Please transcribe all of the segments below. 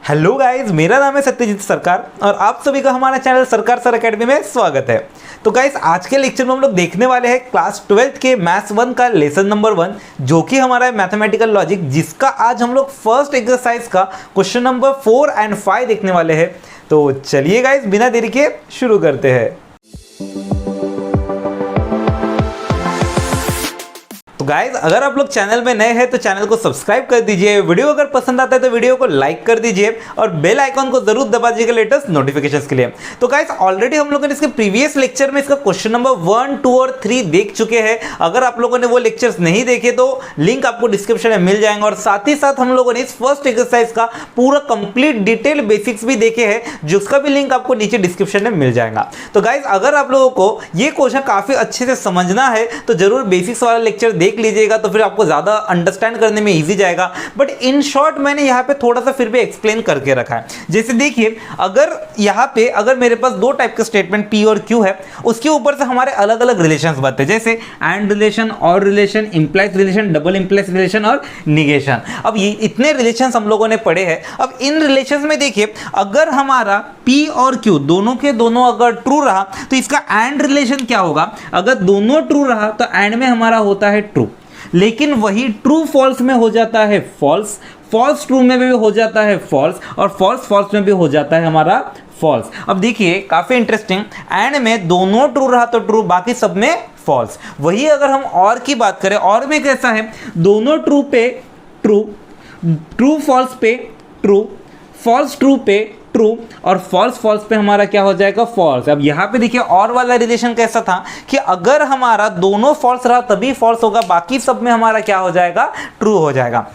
Hello guys, मेरा नाम है सत्यजीत सरकार और आप सभी का हमारा चैनल सरकार सर एकेडमी में स्वागत है। तो गाइज आज के लेक्चर में हम लोग देखने वाले हैं क्लास 12 के मैथ्स 1 का लेसन नंबर 1 जो कि हमारा है मैथमेटिकल लॉजिक, जिसका आज हम लोग फर्स्ट एक्सरसाइज का क्वेश्चन नंबर 4 और 5 देखने वाले हैं। तो चलिए गाइज बिना देरी के शुरू करते हैं। तो गाइज अगर आप लोग चैनल में नए हैं तो चैनल को सब्सक्राइब कर दीजिए, वीडियो अगर पसंद आता है तो वीडियो को लाइक कर दीजिए और बेल आइकॉन को जरूर दबा दीजिएगा लेटेस्ट नोटिफिकेशंस के लिए। तो गाइज ऑलरेडी हम लोगों ने इसके प्रीवियस लेक्चर में इसका क्वेश्चन नंबर 1, 2 और 3 देख चुके हैं। अगर आप लोगों ने वो लेक्चर्स नहीं देखे तो लिंक आपको डिस्क्रिप्शन में मिल जाएंगे और साथ ही साथ हम लोगों ने इस फर्स्ट एक्सरसाइज का पूरा कंप्लीट डिटेल बेसिक्स भी देखे हैं, जिसका भी लिंक आपको नीचे डिस्क्रिप्शन में मिल जाएगा। तो गाइज अगर आप लोगों को ये क्वेश्चन काफी अच्छे से समझना है तो जरूर बेसिक्स वाला लेक्चर देख लीजिएगा, तो फिर आपको ज्यादा अंडरस्टैंड करने में इजी जाएगा। बट इन शॉर्ट मैंने यहाँ पे थोड़ा सा फिर भी एक्सप्लेन करके रखा है। जैसे देखिए, अगर मेरे पास दो टाइप के स्टेटमेंट P और Q है, उसके ऊपर से हमारे अलग अलग रिलेशंस बनते हैं, जैसे एंड रिलेशन, और relation, implies relation, double implies relation और निगेशन। अब ये इतने रिलेशंस हम लोगों ने पढ़े हैं। अब इन रिलेशंस में देखिए, अगर हमारा P और Q दोनों के दोनों अगर ट्रू रहा तो इसका एंड रिलेशन क्या होगा? अगर दोनों ट्रू रहा तो एंड में हमारा होता है ट्रू, लेकिन वही ट्रू फॉल्स में हो जाता है फॉल्स, फॉल्स ट्रू में भी हो जाता है फॉल्स, और फॉल्स फॉल्स में भी हो जाता है हमारा फॉल्स। अब देखिए काफी इंटरेस्टिंग, एंड में दोनों ट्रू रहा तो ट्रू, बाकी सब में फॉल्स। वही अगर हम और की बात करें, और में कैसा है? दोनों ट्रू पे ट्रू, ट्रू फॉल्स पे ट्रू, फॉल्स ट्रू पे ट्रू, और फॉल्स फॉल्स पे हमारा क्या हो जाएगा? फॉल्स। अब यहाँ पे देखिए और वाला रिलेशन कैसा था कि अगर हमारा दोनों फॉल्स रहा तभी फॉल्स होगा, बाकी सब में हमारा क्या हो जाएगा? ट्रू हो जाएगा।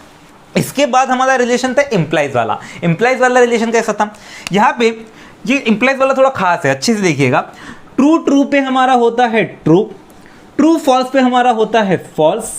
इसके बाद हमारा रिलेशन था इंप्लाइज वाला। इंप्लाइज वाला रिलेशन कैसा था? यहाँ पे ये इंप्लाइज वाला थोड़ा खास है, अच्छे से देखिएगा। ट्रू ट्रू पे हमारा होता है ट्रू, ट्रू फॉल्स पे हमारा होता है फॉल्स,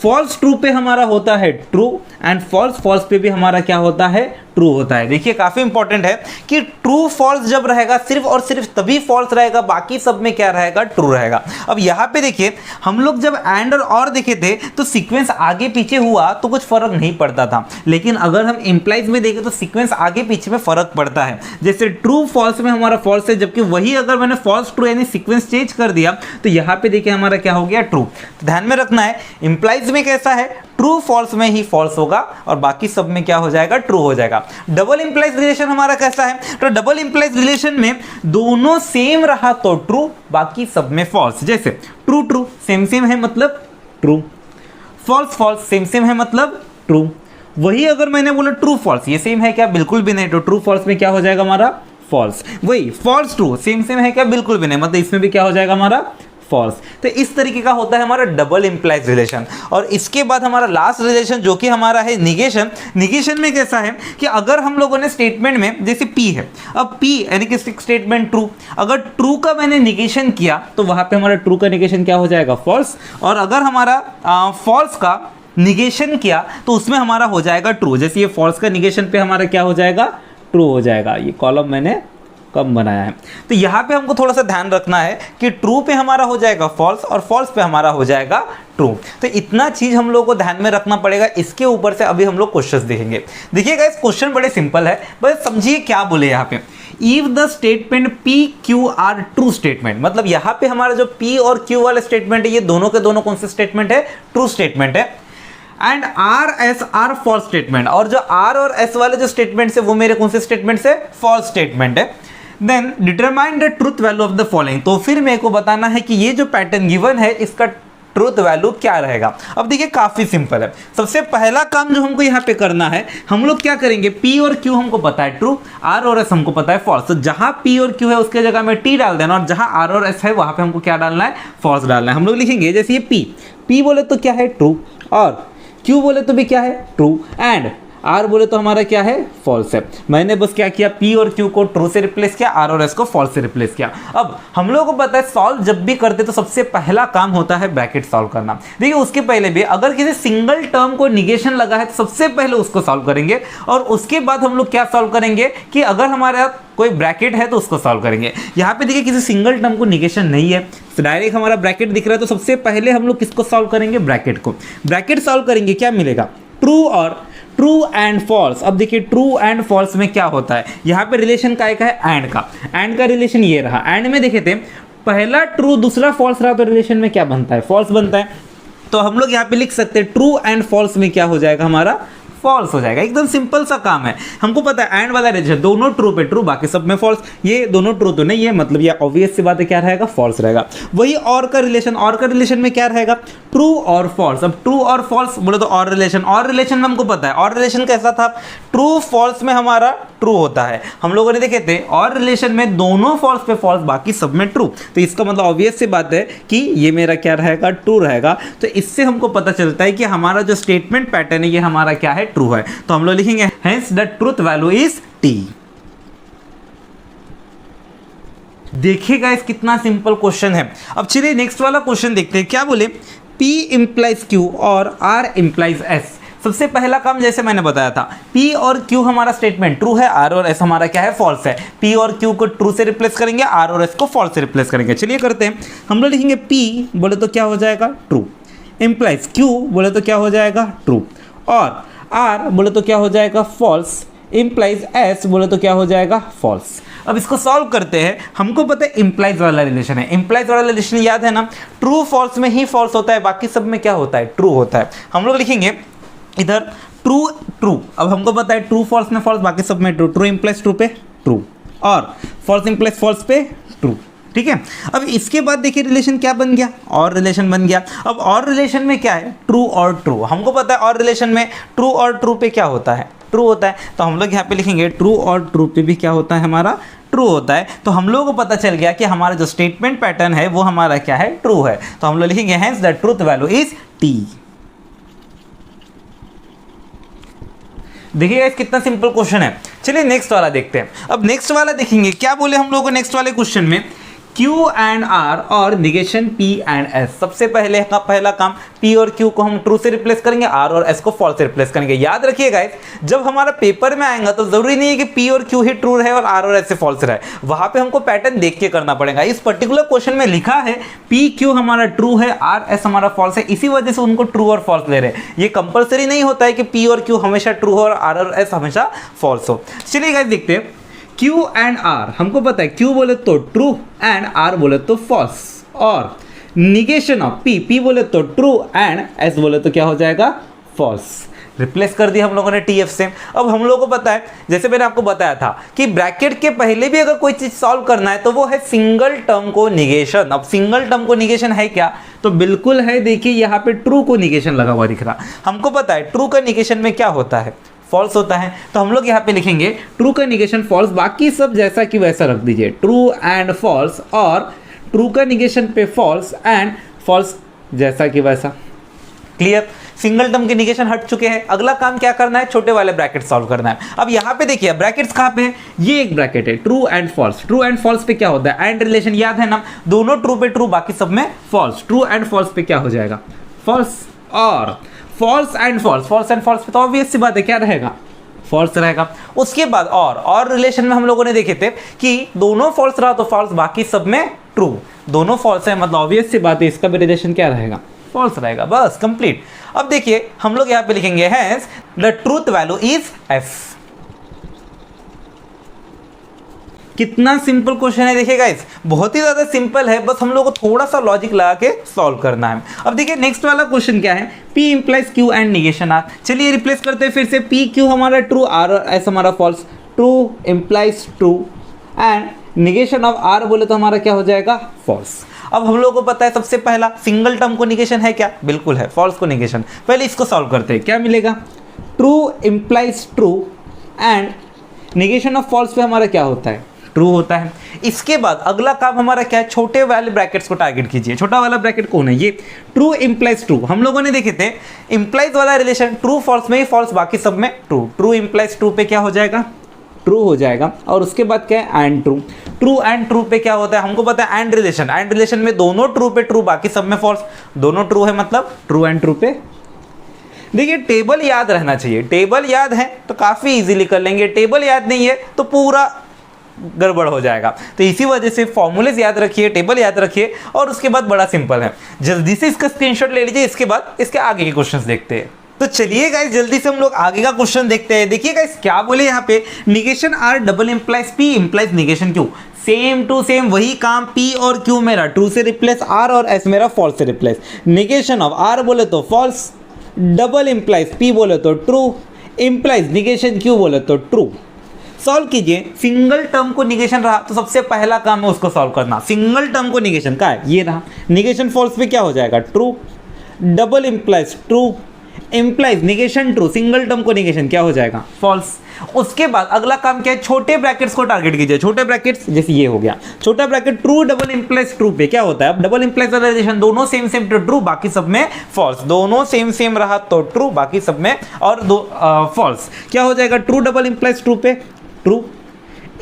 फॉल्स ट्रू पे हमारा होता है ट्रू, एंड फॉल्स फॉल्स पे भी हमारा क्या होता है? ट्रू होता है। देखिए काफी इंपॉर्टेंट है कि ट्रू फॉल्स जब रहेगा सिर्फ और सिर्फ तभी फॉल्स रहेगा, बाकी सब में क्या रहेगा? ट्रू रहेगा। अब यहाँ पे देखिए, हम लोग जब एंड और देखे थे तो सीक्वेंस आगे पीछे हुआ तो कुछ फर्क नहीं पड़ता था, लेकिन अगर हम इंप्लाइज में देखें तो सीक्वेंस आगे पीछे में फर्क पड़ता है। जैसे ट्रू फॉल्स में हमारा फॉल्स है, जबकि वही अगर मैंने फॉल्स ट्रू यानी सीक्वेंस चेंज कर दिया तो यहाँ पे देखिए हमारा क्या हो गया? ट्रू। तो ध्यान में रखना है, इंप्लाइज में कैसा है? ट्रू फॉल्स में ही फॉल्स होगा और बाकी सब में क्या हो जाएगा? ट्रू हो जाएगा। डबल इंप्लाइज रिलेशन हमारा कैसा है? तो डबल इंप्लाइज रिलेशन में दोनों सेम रहा तो ट्रू, बाकी सब में फॉल्स। जैसे ट्रू ट्रू सेम सेम है मतलब true, false false same same है मतलब ट्रू। वही अगर मैंने बोला ट्रू फॉल्स, ये सेम है क्या? बिल्कुल भी नहीं। तो ट्रू फॉल्स में क्या हो जाएगा हमारा? फॉल्स। वही फॉल्स ट्रू सेम सेम है क्या? बिल्कुल भी नहीं, मतलब इसमें भी क्या हो जाएगा हमारा? फॉल्स। तो इस तरीके का होता है हमारा डबल इंप्लाइज रिलेशन। और इसके बाद हमारा लास्ट रिलेशन जो कि हमारा है निगेशन। निगेशन में कैसा है कि अगर हम लोगों ने स्टेटमेंट में, जैसे P है, अब P यानी कि स्टेटमेंट ट्रू, अगर ट्रू का मैंने निगेशन किया तो वहां पे हमारा ट्रू का निगेशन क्या हो जाएगा? फॉल्स। और अगर हमारा फॉल्स का निगेशन किया तो उसमें हमारा हो जाएगा ट्रू। जैसे ये फॉल्स का निगेशन पे हमारा क्या हो जाएगा? ट्रू हो जाएगा। ये कॉलम मैंने कम बनाया है। तो यहाँ पे हमको थोड़ा सा ध्यान रखना है कि ट्रू पे हमारा हो जाएगा फॉल्स और फॉल्स पे हमारा हो जाएगा ट्रू। तो इतना चीज हम लोग को ध्यान में रखना पड़ेगा। इसके ऊपर से अभी हम लोग क्वेश्चंस देखेंगे। देखिएगा इस क्वेश्चन बड़े सिंपल है, बस समझिए क्या बोले यहाँ पे। If the statement P Q are true statement, मतलब यहाँ पे हमारा जो P और Q वाले स्टेटमेंट है, ये दोनों के दोनों कौन से स्टेटमेंट है? ट्रू स्टेटमेंट है। And R S are false statement, और जो R और S वाले जो स्टेटमेंट है वो मेरे कौन से स्टेटमेंट है? फॉल्स स्टेटमेंट है। Then determine the truth value of the following, तो फिर मेरे को बताना है कि ये जो पैटर्न गिवन है इसका ट्रूथ वैल्यू क्या रहेगा। अब देखिए काफी सिंपल है। सबसे पहला काम जो हमको यहाँ पे करना है, हम लोग क्या करेंगे? P और Q हमको पता है ट्रू, R और S हमको पता है फॉल्स। तो जहां P और Q है उसके जगह में T डाल देना, और जहां R और S है वहां पे हमको क्या डालना है? फॉल्स डालना है। हम लोग लिखेंगे जैसे ये P बोले तो क्या है? ट्रू, और Q बोले तो भी क्या है? ट्रू, एंड R बोले तो हमारा क्या है? फॉल्स है। मैंने बस क्या किया? P और Q को ट्रू से रिप्लेस किया, R और S को फॉल्स से रिप्लेस किया। अब हम लोगों को पता है सॉल्व जब भी करते तो सबसे पहला काम होता है ब्रैकेट सॉल्व करना। देखिए उसके पहले भी अगर किसी सिंगल टर्म को निगेशन लगा है तो सबसे पहले उसको सॉल्व करेंगे, और उसके बाद हम लोग क्या सॉल्व करेंगे कि अगर हमारे यहाँ कोई ब्रैकेट है तो उसको सॉल्व करेंगे। यहाँ पे देखिए किसी सिंगल टर्म को निगेशन नहीं है, तो डायरेक्ट हमारा ब्रैकेट दिख रहा है, तो सबसे पहले हम लोग किसको सॉल्व करेंगे? ब्रैकेट को। ब्रैकेट सॉल्व करेंगे क्या मिलेगा? ट्रू और ट्रू एंड फॉल्स। अब देखिए ट्रू एंड फॉल्स में क्या होता है, यहाँ पे रिलेशन का एक है एंड का, एंड का रिलेशन ये रहा। एंड में देखे थे पहला ट्रू दूसरा फॉल्स रहा तो रिलेशन में क्या बनता है, फॉल्स बनता है। तो हम लोग यहाँ पे लिख सकते हैं ट्रू एंड फॉल्स में क्या हो जाएगा हमारा, फॉल्स हो जाएगा। एकदम सिंपल सा काम है, हमको पता है एंड वाला रिलेशन दोनों ट्रू पे ट्रू बाकी सब में फॉल्स, ये दोनों ट्रू तो नहीं है, मतलब ये ऑब्वियस सी बात है क्या रहेगा, फॉल्स रहेगा। वही और का रिलेशन, और का रिलेशन में क्या रहेगा, ट्रू और फॉल्स। अब ट्रू और फॉल्स बोले तो और रिलेशन में हमको पता है और रिलेशन कैसा था, ट्रू फॉल्स में हमारा ट्रू होता है। हम लोगों ने देखे थे और रिलेशन में दोनों फॉल्स पे फॉल्स बाकी सब में ट्रू, तो इसका मतलब ऑब्वियस सी बात है कि ये मेरा क्या रहेगा, ट्रू रहेगा। तो इससे हमको पता चलता है कि हमारा जो स्टेटमेंट पैटर्न है ये हमारा क्या है, ट्रू है। तो हम लोग लिखेंगे hence the truth value is T. देखिएगा इस कितना सिंपल क्वेश्चन है। अब चलिए नेक्स्ट वाला क्वेश्चन देखते हैं, क्या बोले, P इंप्लाइज Q और R इंप्लाइज S। सबसे पहला काम जैसे मैंने बताया था, P और Q हमारा स्टेटमेंट ट्रू है, R और S हमारा क्या है, फॉल्स है। P और Q को ट्रू से रिप्लेस करेंगे, R और S को फॉल्स से रिप्लेस करेंगे। चलिए करते हैं, हम लोग लिखेंगे P बोले तो क्या हो जाएगा, ट्रू, इंप्लाइज Q बोले तो क्या हो जाएगा, ट्रू, और R बोले तो क्या हो जाएगा, फॉल्स, इंप्लाइज S बोले तो क्या हो जाएगा, फॉल्स। अब इसको सॉल्व करते हैं, हमको पता है इंप्लाइज वाला रिलेशन है, इंप्लाइज वाला रिलेशन याद है ना, ट्रू फॉल्स में ही फॉल्स होता है, बाकी सब में क्या होता है, ट्रू होता है। हम लोग लिखेंगे इधर ट्रू ट्रू, अब हमको पता है ट्रू फॉल्स में फॉल्स बाकी सब में ट्रू, ट्रू इंप्लाइज ट्रू पे ट्रू, और फॉल्स इंप्लाइज फॉल्स पे ट्रू, ठीक है। अब इसके बाद देखिए रिलेशन क्या बन गया, और रिलेशन बन गया। अब और रिलेशन में क्या है, ट्रू और ट्रू, हमको पता है और रिलेशन में ट्रू और ट्रू पे क्या होता है, ट्रू होता है। तो हम लोग यहाँ पे लिखेंगे ट्रू और ट्रू पे भी क्या होता है, हमारा ट्रू होता है। तो हम लोगों को पता चल गया कि हमारा जो स्टेटमेंट पैटर्न है वो हमारा क्या है, ट्रू है। तो हम लोग लिखेंगे hence the truth value is T. देखिए कितना सिंपल क्वेश्चन है। चलिए नेक्स्ट वाला देखते हैं। अब नेक्स्ट वाला देखेंगे, क्या बोले हम लोगों को नेक्स्ट वाले क्वेश्चन में, Q एंड R और निगेशन P एंड S। सबसे पहले का पहला काम, P और Q को हम ट्रू से रिप्लेस करेंगे, R और S को फॉल्स से रिप्लेस करेंगे। याद रखिएगा जब हमारा पेपर में आएगा तो जरूरी नहीं है कि P और Q ही ट्रू रहे और R और S से फॉल्स रहे, वहां पे हमको पैटर्न देख के करना पड़ेगा। इस पर्टिकुलर क्वेश्चन में लिखा है P Q हमारा ट्रू है, R S हमारा फॉल्स है, इसी वजह से उनको ट्रू और फॉल्स ले रहे हैं। ये कंपल्सरी नहीं होता है कि P और Q हमेशा ट्रू हो और R और S हमेशा फॉल्स हो। चलिए गाइस देखते हैं, Q एंड R हमको पता है, Q बोले तो ट्रू एंड R बोले तो फॉल्स, और निगेशन ऑफ P बोले तो ट्रू एंड S बोले तो क्या हो जाएगा, फॉल्स। रिप्लेस कर दिया हम लोगों ने TF से। अब हम लोगों को पता है, जैसे मैंने आपको बताया था कि ब्रैकेट के पहले भी अगर कोई चीज सॉल्व करना है तो वो है सिंगल टर्म को निगेशन। अब सिंगल टर्म को निगेशन है क्या, तो बिल्कुल है। देखिए यहाँ पे ट्रू को निगेशन लगा हुआ दिख रहा, हमको पता है ट्रू का निगेशन में क्या होता है, फॉल्स होता है। तो हम लोग यहाँ पे लिखेंगे ट्रू का निगेशन फॉल्स, बाकी सब जैसा कि वैसा रख दीजिए, ट्रू एंड फॉल्स, और ट्रू का निगेशन पे फॉल्स एंड फॉल्स जैसा कि वैसा। क्लियर, सिंगल टर्म के निगेशन हट चुके हैं। अगला काम क्या करना है, छोटे वाले ब्रैकेट सॉल्व करना है। अब यहाँ पे देखिए ब्रैकेट्स कहाँ पे है, ये एक ब्रैकेट है, true and false. True and false पे क्या होता है, एंड रिलेशन याद है ना, दोनों ट्रू पे ट्रू बाकी सब में फॉल्स। ट्रू एंड फॉल्स पे क्या हो जाएगा, फॉल्स, और false and false, false and false पे तो ऑब्वियस सी बात है क्या रहेगा, फॉल्स रहेगा। उसके बाद और रिलेशन में हम लोगों ने देखे थे कि दोनों फॉल्स रहा तो फॉल्स, बाकी सब में ट्रू। दोनों फॉल्स है मतलब ऑब्वियस सी बात है इसका भी रिलेशन क्या रहेगा, फॉल्स रहेगा, बस कंप्लीट। अब देखिए हम लोग यहाँ पे लिखेंगे hence the truth value is F। कितना सिंपल क्वेश्चन है, देखिए गाइस बहुत ही ज्यादा सिंपल है, बस हम लोग को थोड़ा सा लॉजिक लगा के सॉल्व करना है। अब देखिए नेक्स्ट वाला क्वेश्चन क्या है, P implies Q and negation R। चलिए रिप्लेस करते हैं फिर से, P Q हमारा ट्रू, R और S हमारा false. True implies true and negation of R बोले तो हमारा क्या हो जाएगा, फॉल्स। अब हम लोग को पता है सबसे पहला सिंगल टर्म को निगेशन है क्या, बिल्कुल है, फॉल्स को निगेशन। पहले इसको सॉल्व करते हैं, क्या मिलेगा, true implies true and negation of false पे हमारा क्या होता है, ट्रू होता है। इसके बाद अगला काम हमारा क्या है, छोटे वाले ब्रैकेट्स को टारगेट कीजिए। छोटा वाला ब्रैकेट कौन है, ये ट्रू इंप्लाइज ट्रू। हम लोगों ने देखे थे इंप्लाइज वाला रिलेशन ट्रू फॉल्स में ही फॉल्स, बाकी सब में ट्रू। ट्रू इंप्लाइज ट्रू पे क्या हो जाएगा, ट्रू हो जाएगा। और उसके बाद क्या है, and true. True and true पे क्या होता है, हमको पता है एंड रिलेशन। एंड रिलेशन में दोनों ट्रू पे ट्रू, बाकी सब में फॉल्स। दोनों ट्रू है मतलब ट्रू एंड ट्रू पे। देखिए टेबल याद रहना चाहिए, टेबल याद है तो काफी इजीली कर लेंगे, टेबल याद नहीं है तो पूरा गड़बड़ हो जाएगा। तो इसी वजह से फॉर्मूलेज याद रखिए, टेबल याद रखिए, और उसके बाद बड़ा सिंपल है। जल्दी से इसका स्क्रीनशॉट ले लीजिए, इसके बाद इसके आगे के क्वेश्चंस देखते हैं। तो चलिए गाइस जल्दी से हम लोग आगे का क्वेश्चन देखते हैं। देखिए गाइस क्या बोले यहाँ पे, negation R double implies P implies negation Q. Same to same वही काम, पी और क्यू मेरा ट्रू से रिप्लेस, आर और एस मेरा फॉल्स से रिप्लेस। निगेशन ऑफ आर बोले तो फॉल्स, डबल इंप्लाइज पी बोले तो ट्रू, इंप्लाइज निगेशन क्यू बोले तो ट्रू। सॉल्व कीजिए। सिंगल टर्म को निगेशन रहा तो सबसे पहला काम है उसको सॉल्व करना। सिंगल टर्म को निगेशन का है, ये रहा, निगेशन फॉल्स पे क्या हो जाएगा true, double implies true, implies negation true, single term को निगेशन क्या हो जाएगा फॉल्स। उसके बाद अगला काम क्या है, छोटे ब्रैकेट्स को टारगेट कीजिए। छोटे ब्रैकेट्स जैसे ये हो गया, छोटा bracket true double implies true पे क्या होता है, अब डबल इंप्लाइज वाला रिलेशन दोनों सेम सेम तो ट्रू, बाकी सब में फॉल्स, दोनों सेम सेम रहा तो ट्रू, बाकी सब में और दो फॉल्स। क्या हो जाएगा ट्रू डबल इंप्लाइज ट्रू पे ट्रू,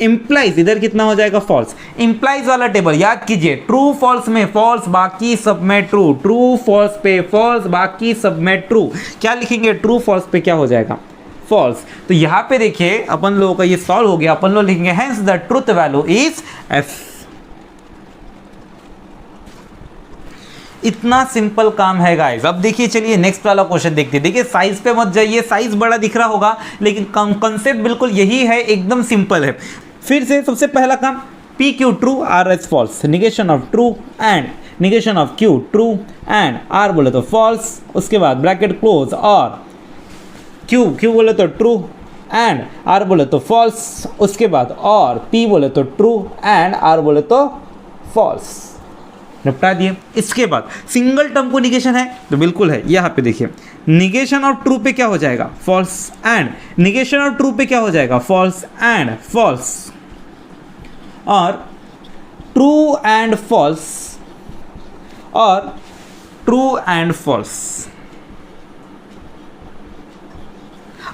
इंप्लाइज इधर कितना हो जाएगा फॉल्स। इंप्लाइज वाला टेबल याद कीजिए, ट्रू फॉल्स में फॉल्स, बाकी सब में ट्रू, ट्रू फॉल्स पे फॉल्स, बाकी सब में ट्रू। क्या लिखेंगे, ट्रू फॉल्स पे क्या हो जाएगा फॉल्स। तो यहां पे देखिए अपन लोगों का ये सॉल्व हो गया। अपन लोग लिखेंगे hence the truth value is F. इतना सिंपल काम है गाइस। अब देखिए चलिए नेक्स्ट वाला क्वेश्चन देखते हैं। देखिए साइज पे मत जाइए, साइज बड़ा दिख रहा होगा लेकिन कंसेप्ट बिल्कुल यही है, एकदम सिंपल है। फिर से सबसे पहला काम, P Q true R S false, negation of true and negation of Q true and R बोले तो फॉल्स। उसके बाद ब्रैकेट क्लोज और क्यू बोले तो ट्रू एंड आर बोले तो फॉल्स। उसके बाद और पी बोले तो ट्रू एंड आर बोले तो फॉल्स। निपटा दिए। इसके बाद सिंगल टर्म को निगेशन है तो बिल्कुल है, यहाँ पे देखिए निगेशन ऑफ ट्रू पे क्या हो जाएगा false and negation of true पे क्या हो जाएगा फॉल्स एंड फॉल्स और ट्रू एंड फॉल्स और ट्रू एंड फॉल्स।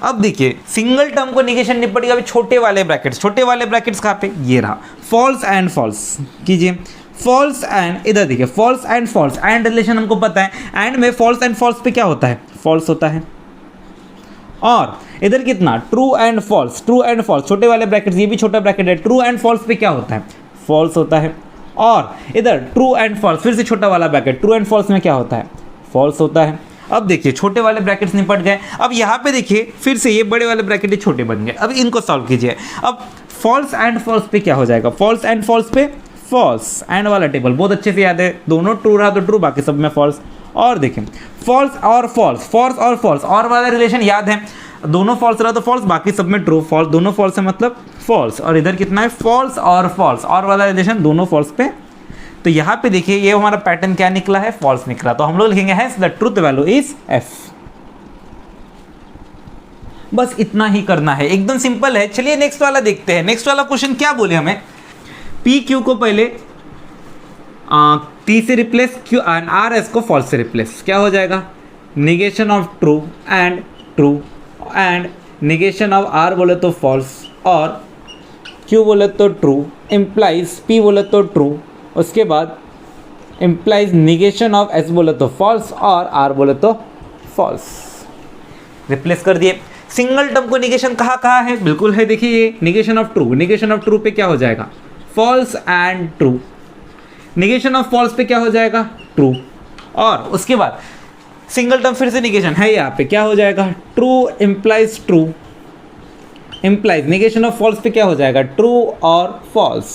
अब देखिए सिंगल टर्म को निगेशन निपट गया। अभी छोटे वाले ब्रैकेट्स कहाँ पे, ये रहा, फॉल्स एंड फॉल्स कीजिए। फॉल्स एंड इधर देखिए, false and false, and relation हमको पता है, एंड में फॉल्स एंड फॉल्स पे क्या होता है फॉल्स होता है। और इधर कितना true and false, true and false, छोटे वाले ब्रैकेट्स, ये भी छोटा ब्रैकेट है, ट्रू एंड फॉल्स पे क्या होता है फॉल्स होता है। और इधर ट्रू एंड फॉल्स, फिर से छोटा वाला ब्रैकेट, ट्रू एंड फॉल्स में क्या होता है फॉल्स होता है। अब देखिए छोटे वाले ब्रैकेट्स निपट गए। अब यहाँ पे देखिए फिर से ये बड़े वाले ब्रैकेट छोटे बन गए। अब इनको सॉल्व कीजिए। अब फॉल्स एंड फॉल्स पे क्या हो जाएगा, फॉल्स एंड फॉल्स पे फॉल्स एंड वाला टेबल बहुत अच्छे से याद है, दोनों ट्रू रहा तो ट्रू, बाकी सब में फॉल्स। और देखें फॉल्स और फॉल्स, फॉल्स और फॉल्स, और वाला रिलेशन याद है, दोनों फॉल्स रहा तो फॉल्स, बाकी सब में ट्रू, फॉल्स, दोनों फॉल्स है मतलब फॉल्स। और इधर कितना है फॉल्स और फॉल्स, और वाला रिलेशन दोनों फॉल्स पे। तो यहाँ पे देखिए ये हमारा पैटर्न क्या निकला है फॉल्स निकला। तो हम लोग लिखेंगे hence the truth value is F. बस इतना ही करना है, एकदम सिंपल है। चलिए नेक्स्ट वाला देखते हैं। नेक्स्ट वाला क्वेश्चन क्या बोले हमें, पी क्यू को पहले टी से replace, Q and R S को फॉल्स से रिप्लेस, क्या हो जाएगा negation of true and negation of R बोले तो फॉल्स और क्यू बोले तो ट्रू, इम्प्लाइज पी बोले तो ट्रू, उसके बाद इम्प्लाइज निगेशन ऑफ एस बोले तो फॉल्स और आर बोले तो फॉल्स। रिप्लेस कर दिए। सिंगल टर्म को निगेशन कहाँ है, बिल्कुल है, देखिए ये निगेशन ऑफ ट्रू पे क्या हो जाएगा false and true, negation of false पे क्या हो जाएगा ट्रू, और उसके बाद सिंगल टर्म फिर से निगेशन है यहाँ पे, क्या हो जाएगा true implies true, implies negation of false पे क्या हो जाएगा ट्रू और फॉल्स।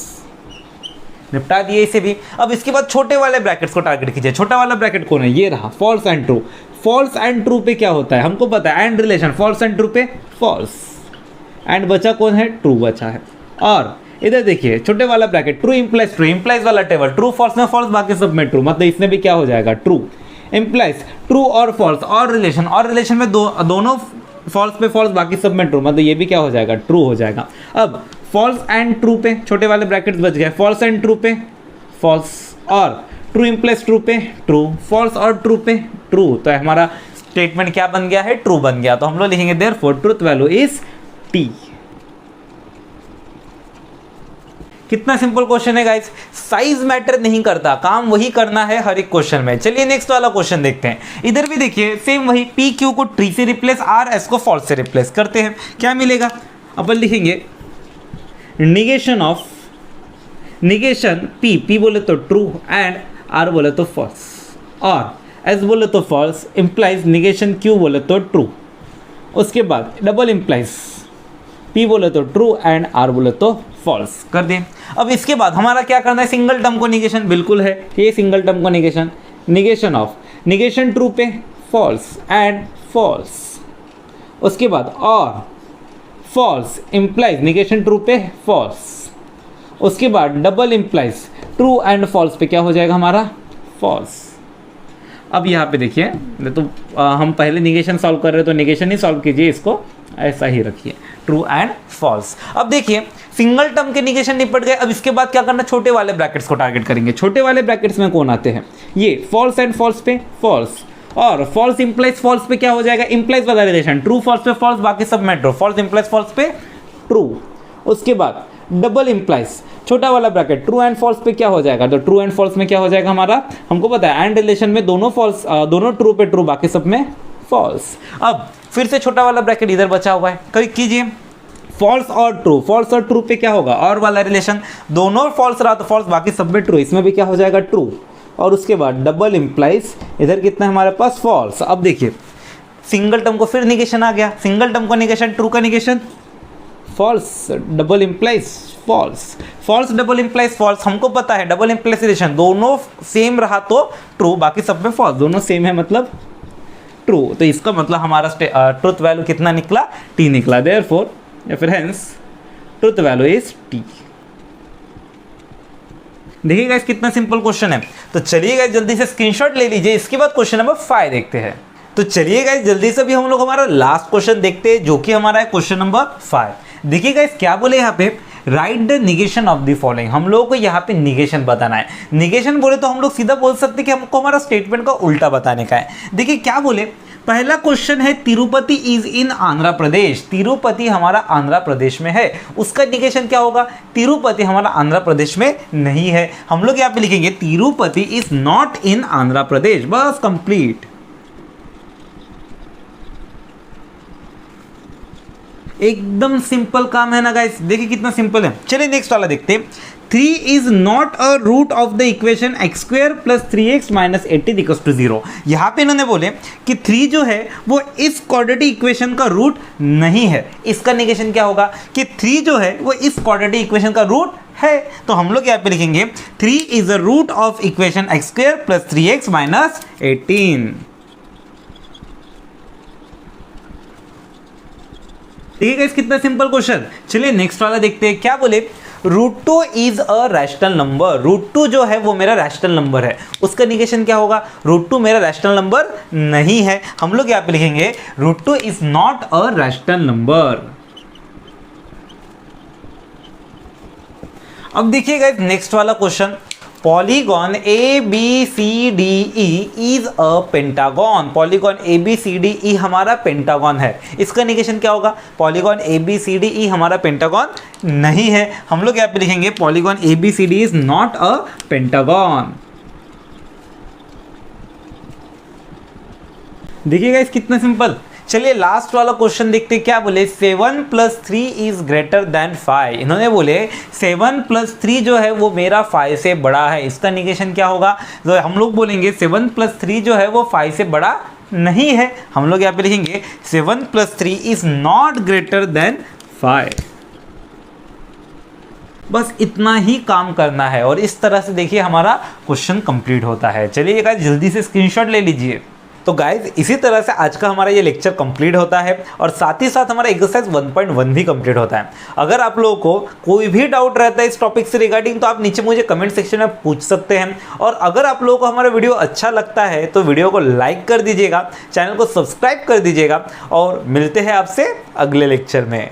निपटा दिए इसे भी। अब इसके बाद छोटे वाले ब्रैकेट्स को टारगेट कीजिए। छोटा वाला ब्रैकेट कौन है, ये रहा false and true. False and true पे क्या होता है हमको पता है, and relation, false and true पे फॉल्स, एंड बचा कौन है ट्रू बचा है। और इधर देखिए छोटे वाला ब्रैकेट ट्रू इम्प्लाइज वाला टेबल, ट्रू फॉल्स में फॉल्स, बाकी सब में ट्रू, मतलब इसमें भी क्या हो जाएगा ट्रू, इम्प्लाइज ट्रू और फॉल्स, और रिलेशन में दोनों फॉल्स पे फॉल्स, बाकी सब में ट्रू, मतलब ये भी क्या हो जाएगा ट्रू हो जाएगा। अब फॉल्स एंड ट्रू पे छोटे वाले ब्रैकेट्स बच गए, फॉल्स एंड ट्रू पे फॉल्स और ट्रू इम्प्लाइज ट्रू पे ट्रू, फॉल्स और ट्रू पे ट्रू। तो हमारा स्टेटमेंट क्या बन गया है ट्रू बन गया। तो हम लोग लिखेंगे therefore truth value is T. कितना सिंपल क्वेश्चन है गाइस, साइज मैटर नहीं करता, काम वही करना है हर एक क्वेश्चन में। चलिए नेक्स्ट वाला क्वेश्चन देखते हैं। इधर भी देखिए सेम वही, पी क्यू को ट्री से रिप्लेस, आर एस को फॉल्स से रिप्लेस करते हैं, क्या मिलेगा, अपन लिखेंगे निगेशन पी बोले तो ट्रू एंड आर बोले तो फॉल्स, और एस बोले तो फॉल्स, इम्प्लाइज निगेशन क्यू बोले तो ट्रू। उसके बाद डबल इम्प्लाइज पी बोले तो ट्रू एंड आर बोले तो फॉल्स कर दें। अब इसके बाद हमारा क्या करना है, सिंगल टर्म को निगेशन, बिल्कुल है ये सिंगल टर्म को negation, negation of negation true पे फॉल्स एंड फॉल्स। उसके बाद और फॉल्स इम्प्लाइज निगेशन ट्रू पे फॉल्स। उसके बाद double implies true and false पे क्या हो जाएगा हमारा फॉल्स। अब यहाँ पे देखिए तो हम पहले निगेशन सॉल्व कर रहे हैं तो निगेशन ही सॉल्व कीजिए, इसको ऐसा ही रखिए ट्रू एंड फॉल्स। अब देखिए सिंगल टर्म के निगेशन निपट गए। अब इसके बाद क्या करना, छोटे वाले ब्रैकेट्स को टारगेट करेंगे। छोटे वाले ब्रैकेट्स में कौन आते हैं, ये फॉल्स एंड फॉल्स पे फॉल्स, और फॉल्स इंप्लाइज फॉल्स पे क्या हो जाएगा, इंप्लाइज वाला रिलेशन, ट्रू फॉल्स पे फॉल्स, बाकी सब में ट्रू, फॉल्स इंप्लाइज फॉल्स पे ट्रू। उसके बाद डबल इंप्लाइज छोटा वाला ब्रैकेट ट्रू एंड फॉल्स पे क्या हो जाएगा, तो ट्रू एंड फॉल्स में क्या हो जाएगा हमारा, हमको पता है एंड रिलेशन में दोनों फॉल्स, दोनों ट्रू पे ट्रू, बाकी सब में फॉल्स। अब फिर से छोटा वाला ब्रैकेट इधर बचा हुआ है, कभी कीजिए फॉल्स और ट्रू, फॉल्स और ट्रू पे क्या होगा, और वाला रिलेशन, दोनों फॉल्स रहा तो फॉल्स, बाकी सब में ट्रू, इसमें भी क्या हो जाएगा ट्रू। और उसके बाद डबल इंप्लाइज इधर कितना है हमारे पास फॉल्स। अब देखिए सिंगल टर्म को फिर निगेशन आ गया, सिंगल टर्म का निगेशन, ट्रू का negation false, double implies false, false double implies false. हमको पता है डबल इंप्लाइज रिलेशन दोनों सेम रहा तो ट्रू, बाकी सब में फॉल्स, दोनों सेम है मतलब ट्रू। तो इसका मतलब हमारा ट्रुथ वैल्यू कितना निकला, टी निकला। देयरफॉर या फिर hence truth value is T. देखिए गाइस कितना सिंपल क्वेश्चन है। तो चलिए गाइस जल्दी से स्क्रीनशॉट ले लीजिए। इसके बाद क्वेश्चन नंबर 5 देखते हैं। तो चलिए गाइस जल्दी से भी हम लोग हमारा लास्ट क्वेश्चन देखते हैं, जो कि हमारा है क्वेश्चन नंबर 5। देखिए गाइस क्या बोले यहाँ पे, right the negation of the following. हम लोगों को यहाँ पे निगेशन बताना है। निगेशन बोले तो हम लोग सीधा बोल सकते हैं कि हमको हमारा स्टेटमेंट का उल्टा बताने का है। देखिए क्या बोले, पहला क्वेश्चन है तिरुपति इज इन आंध्र प्रदेश। तिरुपति हमारा आंध्र प्रदेश में है, उसका निगेशन क्या होगा, तिरुपति हमारा आंध्र प्रदेश में नहीं है। हम लोग यहाँ पे लिखेंगे Tirupati is not in Andhra Pradesh, बस कंप्लीट। एकदम सिंपल काम है ना गाइस, देखिए कितना सिंपल है। चलिए नेक्स्ट वाला देखते हैं। 3 is not a root of the equation x square plus 3x minus 80 equals to 0। यहाँ पे इन्होंने बोले कि 3 जो है वो इस क्वाड्रेटिक इक्वेशन का रूट नहीं है। इसका निगेशन क्या होगा कि 3 जो है वो इस क्वाड्रेटिक इक्वेशन का रूट है। तो हम लोग यहाँ पे लिखेंगे 3 is a root of equation x square plus 3x minus 18। ठीक है गाइस कितना सिंपल क्वेश्चन। चलिए नेक्स्ट वाला देखते हैं। क्या बोले, √2 इज अ रैशनल नंबर। √2 जो है वो मेरा रैशनल नंबर है, उसका निगेशन क्या होगा, √2 मेरा रैशनल नंबर नहीं है। हम लोग यहाँ पे लिखेंगे √2 is not a rational number. अब देखिए गाइस नेक्स्ट वाला question, polygon ABCDE is a pentagon. Polygon ABCDE हमारा पेंटागन है, इसका निगेशन क्या होगा, पॉलीगॉन ABCDE हमारा पेंटागन नहीं है। हम लोग यहाँ पे लिखेंगे polygon ABCD is not a pentagon. देखिएगा इस कितना सिंपल। चलिए लास्ट वाला क्वेश्चन देखते हैं। क्या बोले, 7 + 3 इज ग्रेटर देन 5। इन्होंने बोले 7 + 3 जो है वो मेरा 5 से बड़ा है, इसका निगेशन क्या होगा, तो हम लोग बोलेंगे 7 + 3 जो है वो 5 से बड़ा नहीं है। हम लोग यहाँ पे लिखेंगे 7 + 3 इज नॉट ग्रेटर देन 5। बस इतना ही काम करना है और इस तरह से देखिए हमारा क्वेश्चन कंप्लीट होता है। चलिए गाइस जल्दी से स्क्रीनशॉट ले लीजिए। तो गाइज इसी तरह से आज का हमारा ये लेक्चर कंप्लीट होता है और साथ ही साथ हमारा एक्सरसाइज 1.1 भी कंप्लीट होता है। अगर आप लोगों को कोई भी डाउट रहता है इस टॉपिक से रिगार्डिंग तो आप नीचे मुझे कमेंट सेक्शन में पूछ सकते हैं। और अगर आप लोगों को हमारा वीडियो अच्छा लगता है तो वीडियो को लाइक कर दीजिएगा, चैनल को सब्सक्राइब कर दीजिएगा और मिलते हैं आपसे अगले लेक्चर में।